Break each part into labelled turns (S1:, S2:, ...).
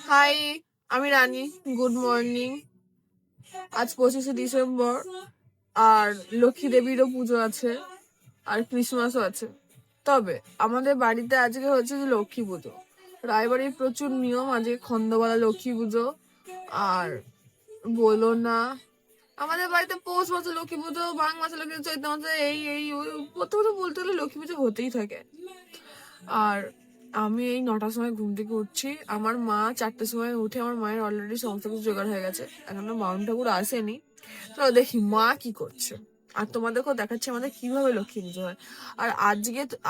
S1: High, আমি রানী। Good morning. আজ 25শে December, আর লক্ষ্মী দেবীরও পুজো আছে, আর ক্রিসমাসও আছে। তবে আমাদের বাড়িতে আজকে হচ্ছে যে লক্ষ্মী পুজো। রায়বাড়ির প্রচুর নিয়ম, আজকে খন্দবালা লক্ষ্মী পুজো। আর বলো না, আমাদের বাড়িতে পৌষ মাসে লক্ষ্মী পুজো, মাঘ মাসে লক্ষ্মী পুজো, চৈত্র মাসে এই এই প্রথমত বলতে গেলে লক্ষ্মী পুজো হতেই থাকে। আর আমি এই 9টার সময় ঘুম থেকে উঠছি। আমার মা 4টার সময় উঠে, আমার মায়ের অলরেডি সমস্ত কিছু জোগাড় হয়ে গেছে। এখনো বাউন ঠাকুর আসেনি, তো দেখি মা কি করছে। আর তোমাদেরকেও দেখাচ্ছে আমাদের কিভাবে লক্ষ্মী পুজো হয়। আর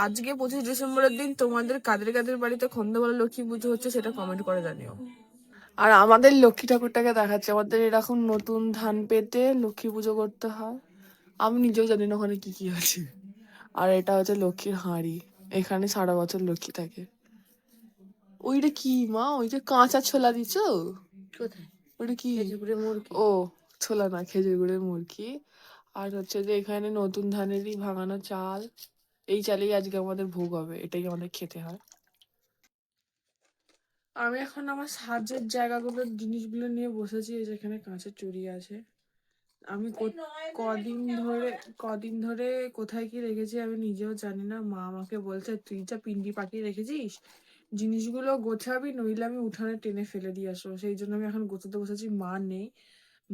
S1: আজকে 25 ডিসেম্বরের দিন তোমাদের কাদের কাদের বাড়িতে খন্দবালা লক্ষ্মী পুজো হচ্ছে সেটা কমেন্ট করে জানিও। আর আমাদের লক্ষ্মী ঠাকুরটাকে দেখাচ্ছে। আমাদের এরকম নতুন ধান পেতে লক্ষ্মী পুজো করতে হয়। আমি নিজেও জানি না ওখানে কি কি আছে। আর এটা হচ্ছে লক্ষ্মীর হাঁড়ি, এখানে সারা বছর লক্ষ্মী থাকে। ওইটা কি মা, ওই যে কাঁচা ছোলা দিছ? ওটা কি? ও, ছোলা না, খেজুর গুড়ের মুরকি। আর হচ্ছে যে এখানে নতুন ধানেরই ভাঙানো চাল। এই চালেই আজকে আমাদের ভোগ হবে, এটাই আমাদের খেতে হয়। আমি এখন আমার সাজের জায়গাগুলোর জিনিসগুলো নিয়ে বসেছি। যেখানে কাঁচের চুড়ি আছে, আমি কদিন ধরে কোথায় কি রেখেছি আমি নিজেও জানি না। মা আমাকে বলছে, তুই যা পিন্ডি পাকিয়ে রেখেছিস, জিনিসগুলো গোছাবি, নইলে আমি উঠানে টেনে ফেলে দিয়ে আসবো। সেই জন্য আমি এখন গোছাতে বসেছি। মা নেই,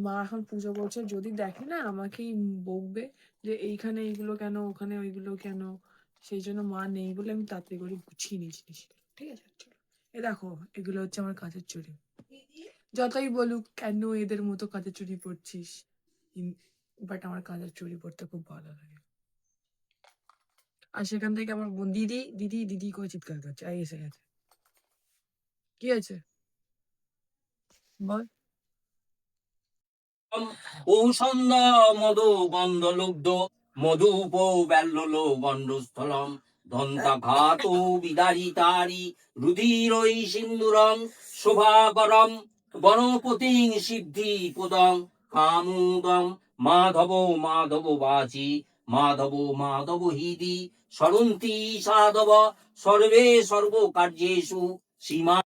S1: মা এখন পুজো করছে। যদি দেখে না আমাকেই বকবে যে এইখানে এইগুলো কেন, ওখানে ওইগুলো কেন। সেই জন্য মা নেই বলে আমি তাড়াতাড়ি করে গুছিয়ে নিয়েছি জিনিসগুলো। ঠিক আছে, চলো। এ দেখো, এগুলো হচ্ছে আমার কাঁচের চুড়ি। যতই বলুক কেন এদের মতো কাঁচের চুড়ি পরছিস, বাট আমার কাঁচের চুড়ি পরতে খুব ভালো লাগে। আর সেখান থেকে আমার বোন দিদি দিদি দিদি করে চিৎকার করছে, আই এসে গেছে। কি আছে বল।
S2: ঔষন্ধ মধু গন্ধ লুব্ধ মধুপ ব্যাল্ল গণ্ডস্থলম দন্তাঘাত বিদারিতারি রুধিরৈ সিন্দুরং শোভাকরম গণপতি সিদ্ধি পদং কামুদং মাধব মাধব বাচি মাধব মাধব হিদি সরন্তি সাধব সর্বে সর্বকার্যেষু সীমা